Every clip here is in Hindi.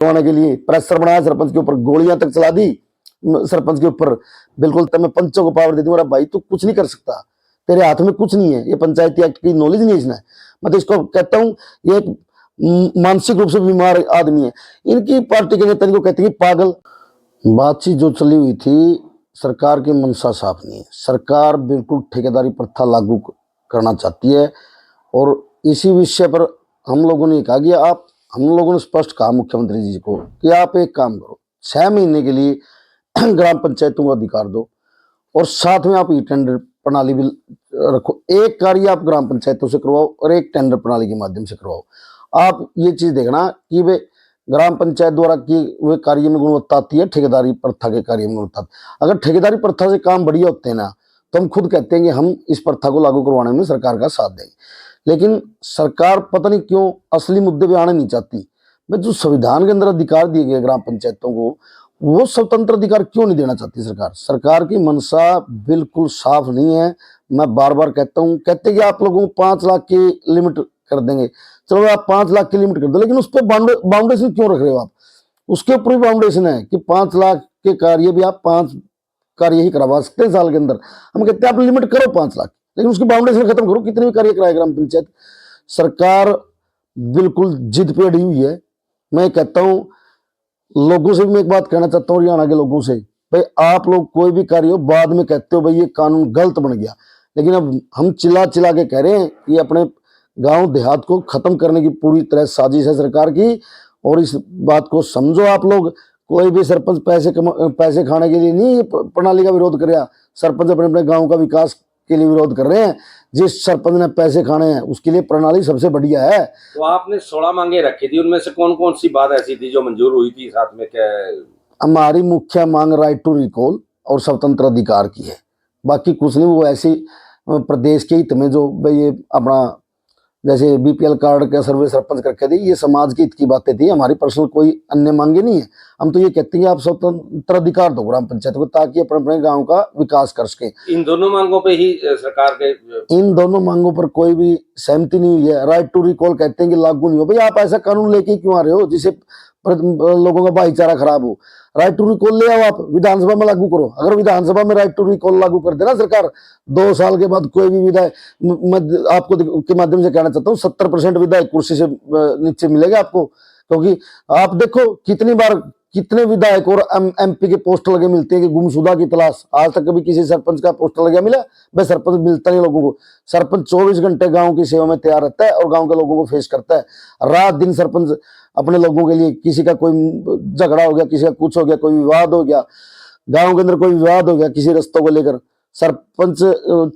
करवाने के लिए प्रेशर बनाया सरपंच के ऊपर, गोलियां तक चला दी सरपंच के ऊपर। बिल्कुल मैं पंचों को पावर दे दूंगा, भाई तू कुछ नहीं कर सकता, तेरे हाथ में कुछ नहीं है, ये पंचायती एक्ट की नॉलेज नहीं है इसने। मैं तो इसको कहता हूँ ये एक मानसिक रूप से बीमार आदमी है। इनकी पार्टी के नेता इनको कहते हैं पागल। बातचीत जो चली हुई थी, सरकार की मंशा साफ नहीं है। सरकार बिल्कुल ठेकेदारी प्रथा लागू करना चाहती है, और इसी विषय पर हम लोगों ने कहा कि हम लोगों ने स्पष्ट कहा मुख्यमंत्री जी को कि आप एक काम करो, 6 महीने के लिए ग्राम पंचायतों को अधिकार दो, और साथ में आप ई टेंडर प्रणाली भी रखो। एक कार्य आप ग्राम पंचायतों से करवाओ और एक टेंडर प्रणाली के माध्यम से करवाओ। आप ये चीज देखना कि वे ग्राम पंचायत द्वारा की वे कार्य में गुणवत्ता आती है, ठेकेदारी प्रथा के कार्य में गुणवत्ता। अगर ठेकेदारी प्रथा से काम बढ़िया होते हैं ना, तो हम खुद कहते हैं कि हम इस प्रथा को लागू करवाने में सरकार का साथ देंगे। लेकिन सरकार पता नहीं क्यों असली मुद्दे पे आने नहीं चाहती। मैं जो संविधान के अंदर अधिकार दिए गए ग्राम पंचायतों को, वो स्वतंत्र अधिकार क्यों नहीं देना चाहती सरकार? सरकार की मंशा बिल्कुल साफ नहीं है। मैं बार बार कहता हूँ, कहते कि आप लोगों को 5 लाख की लिमिट कर देंगे, चलो आप 5 लाख की लिमिट कर दो, लेकिन उस पर बाउंडेशन क्यों रख रहे हो आप? उसके ऊपर भी बाउंडेशन है कि 5 लाख के कार्य भी आप 5 कार्य ही करवा सकते हैं साल के अंदर। हम कहते हैं आप लिमिट करो 5 लाख, लेकिन उसकी बाउंडेशन खत्म करो, कितने भी कार्य कराए ग्राम पंचायत। सरकार बिल्कुल जिद पे अड़ी हुई है। मैं कहता हूं लोगों से भी मैं एक बात कहना चाहता हूँ, हरियाणा के लोगों से, भाई आप लोग कोई भी कार्य हो बाद में कहते हो भाई ये कानून गलत बन गया, लेकिन अब हम चिल्ला चिल्ला के कह रहे हैं कि अपने गांव देहात को खत्म करने की पूरी तरह साजिश है सरकार की। और इस बात को समझो आप लोग, कोई भी सरपंच पैसे खाने के लिए नहीं प्रणाली का विरोध कर रहा। सरपंच अपने अपने गांव का विकास के लिए विरोध कर रहे हैं। जिस सरपंच ने पैसे खाने हैं उसके लिए प्रणाली सबसे बढ़िया है। तो आपने 16 मांगे रखी थी, उनमें से कौन कौन सी बात ऐसी थी जो मंजूर हुई थी? साथ में क्या हमारी मुख्य मांग राइट टू रिकॉल और स्वतंत्र अधिकार की है, बाकी कुछ नहीं। वो ऐसी प्रदेश के हित में जो भाई ये अपना जैसे बीपीएल कार्ड का सर्वे सरपंच करके दी, ये समाज के हित की बातें थी, हमारी पर्सनल कोई अन्य मांगे नहीं है। हम तो ये कहते हैं आप स्वतंत्र अधिकार दो ग्राम पंचायत को, ताकि अपने अपने गांव का विकास कर सके। इन दोनों मांगों पे ही सरकार के इन दोनों मांगों पर कोई भी सहमति नहीं हुई है। राइट टू रिकॉल कहते हैं कि लागू नहीं हो। भाई आप ऐसा कानून लेके क्यों आ रहे हो जिसे लोगों का भाईचारा खराब हो? राइट टू रिकॉल ले आओ, आप विधानसभा में लागू करो। अगर विधानसभा में राइट टू रिकॉल लागू कर देना सरकार, 2 साल के बाद कोई भी विधायक, मैं आपको के माध्यम से कहना चाहता हूँ 70% विधायक कुर्सी से नीचे मिलेगा आपको। क्योंकि आप देखो कितनी बार कितने विधायक और एमपी के पोस्टर लगे मिलते हैं कि गुमशुदा की तलाश। आज तक कभी किसी सरपंच का पोस्टर लगा मिला? भाई सरपंच मिलता नहीं लोगों को। सरपंच 24 घंटे गांव की सेवा में तैयार रहता है और गांव के लोगों को फेस करता है। रात दिन सरपंच अपने लोगों के लिए, किसी का कोई झगड़ा हो गया, किसी का कुछ हो गया, कोई विवाद हो गया, गांव के अंदर कोई विवाद हो गया किसी रस्तों को लेकर, सरपंच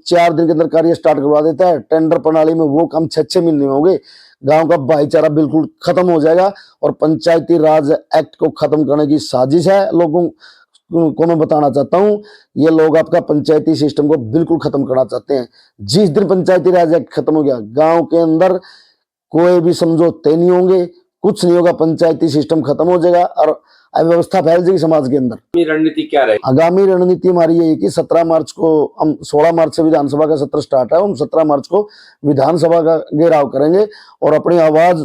4 दिन के अंदर कार्य स्टार्ट करवा देता है। टेंडर प्रणाली में वो काम 6-6 महीने में हो गए। गांव का भाईचारा बिल्कुल खत्म हो जाएगा, और पंचायती राज एक्ट को खत्म करने की साजिश है। लोगों को मैं बताना चाहता हूं, ये लोग आपका पंचायती सिस्टम को बिल्कुल खत्म करना चाहते हैं। जिस दिन पंचायती राज एक्ट खत्म हो गया, गांव के अंदर कोई भी समझौते नहीं होंगे, कुछ नहीं होगा, पंचायती सिस्टम खत्म हो जाएगा और अव्यवस्था फैल जाएगी समाज के अंदर। रणनीति क्या रहेगी? आगामी रणनीति हमारी यही कि 17 मार्च को हम 16 मार्च से विधानसभा का सत्र स्टार्ट है, हम 17 मार्च को विधानसभा का घेराव करेंगे और अपनी आवाज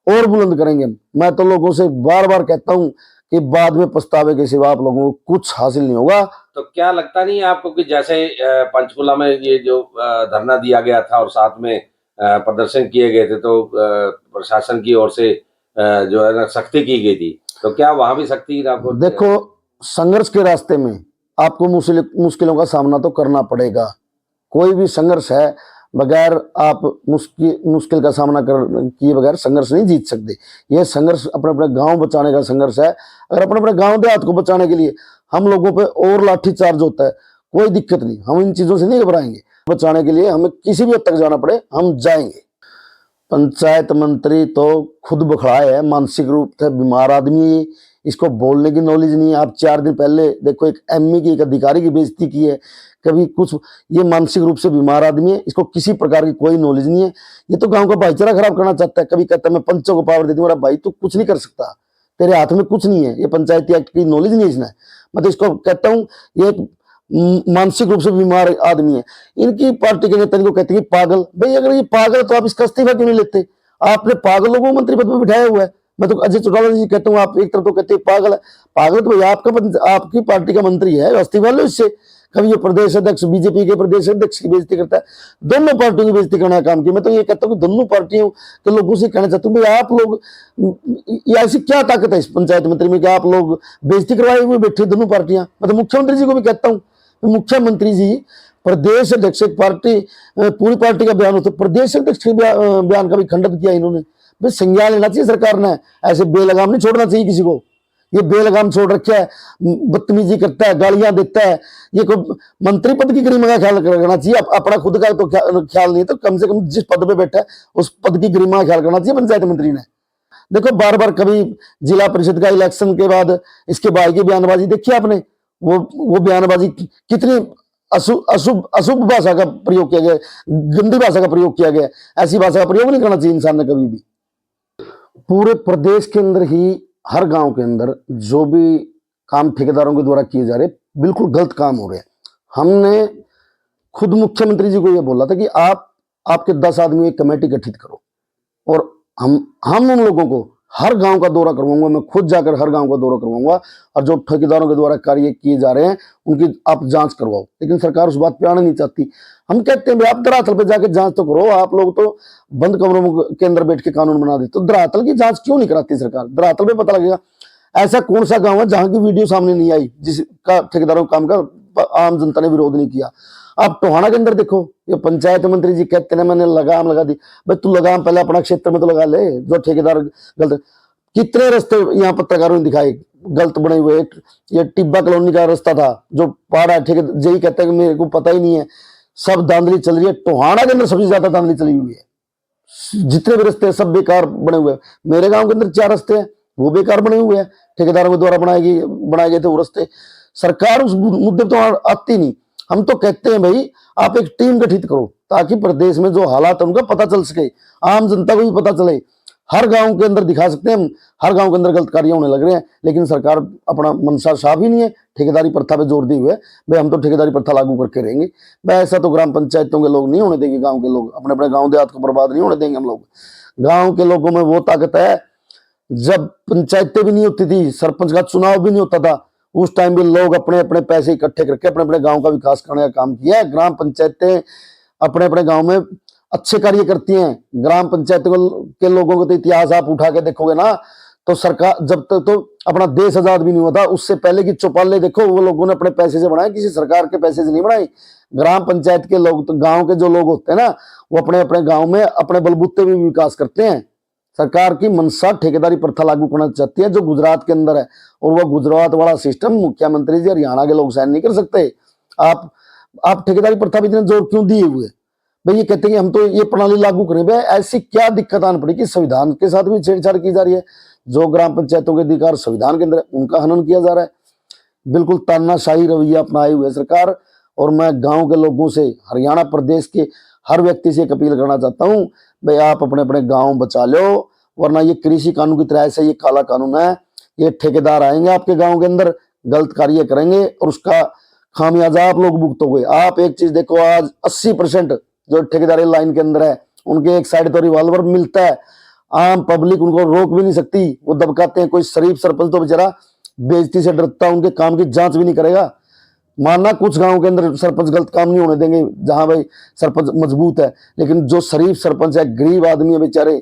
और बुलंद करेंगे। मैं तो लोगों से बार बार कहता हूं कि बाद में पछतावे के सिवा आप लोगों को कुछ हासिल नहीं होगा। तो क्या लगता नहीं है आपको कि जैसे पंचकुला में ये जो धरना दिया गया था और साथ में प्रदर्शन किए गए थे, तो प्रशासन की ओर से जो है ना सख्ती की गई थी, तो क्या वहां भी सख्ती आपको? देखो, संघर्ष के रास्ते में आपको मुश्किलों का सामना तो करना पड़ेगा। कोई भी संघर्ष है, बगैर आप मुश्किल का सामना किए बगैर संघर्ष नहीं जीत सकते। यह संघर्ष अपने अपने गांव बचाने का संघर्ष है। अगर अपने अपने गांव देहात को बचाने के लिए हम लोगों पे और लाठी चार्ज होता है, कोई दिक्कत नहीं, हम इन चीजों से नहीं घबराएंगे। बचाने के लिए हमें किसी भी हद तक जाना पड़े, हम जाएंगे। पंचायत मंत्री तो खुद बखड़ाए है, मानसिक रूप से बीमार आदमी है, इसको बोलने की नॉलेज नहीं है। आप 4 दिन पहले देखो एक एमई की, एक अधिकारी की बेइज्जती की है, कभी कुछ। ये मानसिक रूप से बीमार आदमी है, इसको किसी प्रकार की कोई नॉलेज नहीं है। ये तो गांव का भाईचारा खराब करना चाहता है। कभी कहता है मैं पंचों को पावर दे दूंगा, भाई तू कुछ नहीं कर सकता, तेरे हाथ में कुछ नहीं है। ये पंचायती एक्ट की नॉलेज नहीं है इसने। मैं तो इसको कहता हूँ ये एक मानसिक रूप से बीमार आदमी है। इनकी पार्टी के नेता इनको कहते हैं पागल। भाई अगर ये पागल तो आप इसका इस्तीफा क्यों नहीं लेते? आपने पागल लोगों को मंत्री पद पर बिठाया हुआ है। मैं तो अजय चौटाला जी कहता हूँ, आप एक तरफ तो कहते हैं पागल है, पागल तो भैया आपकी पार्टी का मंत्री है, इस्तीफा लो इससे। कभी ये प्रदेश अध्यक्ष बीजेपी के प्रदेश अध्यक्ष की बेइज्जती करता है, दोनों पार्टियों की बेइज्जती करने का काम किया। मैं तो ये कहता हूँ कि दोनों पार्टियों के लोगों से कहना चाहता हूँ भाई आप लोग, ये ऐसी क्या ताकत है इस पंचायत मंत्री में कि आप लोग बेइज्जती करवाए हुए बैठे दोनों पार्टियां। मैं तो मुख्यमंत्री जी को भी कहता हूँ, मुख्यमंत्री जी प्रदेश अध्यक्ष पार्टी पूरी पार्टी का बयान होता है, प्रदेश अध्यक्ष के बयान का भी खंडन किया इन्होंने। भाई संज्ञान लेना चाहिए सरकार ने, ऐसे बेलगाम नहीं छोड़ना चाहिए किसी को। ये बेलगाम छोड़ रखा है, बदतमीजी करता है, गालियां देता है, ये कोई मंत्री पद की गरिमा का ख्याल रखना चाहिए। अपना खुद का तो ख्याल नहीं है, तो कम से कम जिस पद पे बैठा है उस पद की गरिमा का ख्याल करना चाहिए पंचायत मंत्री ने। देखो बार बार कभी जिला परिषद का इलेक्शन के बाद इसके बाद की बयानबाजी देखी आपने, वो बयानबाजी कितनी अशुभ भाषा का प्रयोग किया गया, गंदी भाषा का प्रयोग किया गया। ऐसी भाषा का प्रयोग नहीं करना चाहिए इंसान ने कभी भी। पूरे प्रदेश के अंदर ही हर गांव के अंदर जो भी काम ठेकेदारों के द्वारा किए जा रहे बिल्कुल गलत काम हो रहे हैं। हमने खुद मुख्यमंत्री जी को यह बोला था कि आपके 10 आदमी एक कमेटी गठित करो और हम उन लोगों को हर गांव का दौरा करवाऊंगा, मैं खुद जाकर हर गांव का दौरा करवाऊंगा और जो ठेकेदारों के द्वारा कार्य किए जा रहे हैं उनकी आप जांच करवाओ। लेकिन सरकार उस बात पे आना नहीं चाहती। हम कहते हैं आप धरातल पे जाके जांच तो करो, आप लोग तो बंद कमरों के अंदर बैठ के कानून बना देते, तो धरातल की जांच क्यों नहीं कराती सरकार? धरातल पे पता लगेगा ऐसा कौन सा गाँव है जहां की वीडियो सामने नहीं आई, जिसका ठेकेदारों के काम का आम जनता ने विरोध नहीं किया। आप टोहाना के अंदर देखो, ये पंचायत मंत्री जी कहते हैं मैंने लगाम लगा दी। भाई तू लगाम पहले अपना क्षेत्र में तो लगा ले, जो ठेकेदार गलत। कितने रास्ते यहाँ पत्रकारों ने दिखाए गलत बने हुए। ये टिब्बा कॉलोनी का रास्ता था जो पहाड़ा ठेके यही कहता है कि मेरे को पता ही नहीं है, सब धांधली चल रही है। टोहाना के अंदर सबसे ज्यादा धांधली चली हुई है, जितने भी रास्ते हैं सब बेकार बने हुए हैं। मेरे गांव के अंदर 4 रास्ते हैं वो बेकार बने हुए हैं, ठेकेदारों के द्वारा बनाए गए थे वो रास्ते। सरकार उस मुद्दे पर तो आती नहीं। हम तो कहते हैं भाई आप एक टीम गठित करो ताकि प्रदेश में जो हालात है उनका पता चल सके, आम जनता को भी पता चले। हर गांव के अंदर दिखा सकते हैं हम, हर गांव के अंदर गलत कार्य होने लग रहे हैं, लेकिन सरकार अपना मनसा साफ ही नहीं है, ठेकेदारी प्रथा पे जोर दिए हुए भाई हम तो ठेकेदारी प्रथा लागू करके रहेंगे। भाई ऐसा तो ग्राम पंचायतों के लोग नहीं होने देंगे, गाँव के लोग अपने अपने गाँव देहात को बर्बाद नहीं होने देंगे हम लोग। गाँव के लोगों में वो ताकत है, जब पंचायतें भी नहीं होती थी, सरपंच का चुनाव भी नहीं होता था, उस टाइम भी लोग अपने अपने पैसे इकट्ठे करके अपने अपने गांव का विकास करने का काम किया है। ग्राम पंचायतें अपने अपने गांव में अच्छे कार्य करती हैं। ग्राम पंचायतों के लोगों का तो इतिहास आप उठा के देखोगे ना, तो सरकार जब तक तो अपना देश आजाद भी नहीं हुआ था उससे पहले की चौपाले देखो, वो लोगों ने अपने पैसे से बनाए, किसी सरकार के पैसे से नहीं बनाई। ग्राम पंचायत के लोग, तो गाँव के जो लोग होते हैं ना, वो अपने अपने गाँव में अपने बलबूते भी विकास करते हैं। सरकार की मनसा ठेकेदारी प्रथा लागू करना चाहती है जो गुजरात के अंदर है, और वो गुजरात वाला सिस्टम मुख्यमंत्री जी हरियाणा के लोग साइन नहीं कर सकते। आप ठेकेदारी प्रथा में इतने जोर क्यों दिए हुए? भाई ये कहते हैं कि हम तो ये प्रणाली लागू करें। भाई ऐसी क्या दिक्कत आनी पड़ी कि संविधान के साथ भी छेड़छाड़ की जा रही है? जो ग्राम पंचायतों के अधिकार संविधान के अंदर है उनका हनन किया जा रहा है। बिल्कुल तानाशाही रवैया अपनाए हुए सरकार। और मैं गाँव के लोगों से, हरियाणा प्रदेश के हर व्यक्ति से एक अपील करना चाहता हूँ, भाई आप अपने अपने गांव बचा लो, वरना ये कृषि कानून की तरह से ये काला कानून है। ये ठेकेदार आएंगे आपके गांव के अंदर, गलत कार्य करेंगे और उसका खामियाजा आप लोग भुगतोगे। आप एक चीज देखो, आज 80% जो ठेकेदारी लाइन के अंदर है उनके एक साइड तो रिवॉल्वर मिलता है, आम पब्लिक उनको रोक भी नहीं सकती, वो दबकाते हैं। कोई शरीफ सरपंच तो बेचारा बेइज्जती से डरता, उनके काम की जांच भी नहीं करेगा। मानना कुछ गांव के अंदर सरपंच गलत काम नहीं होने देंगे जहां भाई सरपंच मजबूत है, लेकिन जो शरीफ सरपंच है, गरीब आदमी है बेचारे,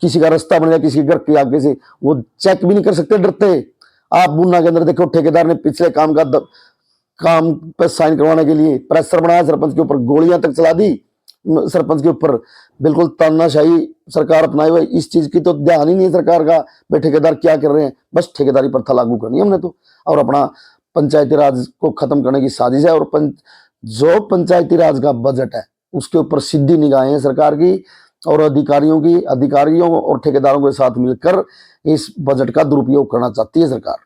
किसी का रास्ता बन गया किसी के घर के आगे से, वो चेक भी नहीं कर सकते, डरते। आप बुन्ना के अंदर देखो, ठेकेदार ने पिछले काम पे साइन करवाने के लिए प्रेशर बनाया सरपंच के ऊपर, गोलियां तक चला दी सरपंच के ऊपर। बिल्कुल तानाशाही सरकार अपनाई हुई। इस चीज की तो ध्यान ही नहीं है सरकार का, भाई ठेकेदार क्या कर रहे हैं। बस ठेकेदारी प्रथा लागू करनी है हमने तो, और अपना पंचायती राज को खत्म करने की साजिश है। और जो पंचायती राज का बजट है उसके ऊपर सीधी निगाहें हैं सरकार की, और अधिकारियों और ठेकेदारों के साथ मिलकर इस बजट का दुरुपयोग करना चाहती है सरकार।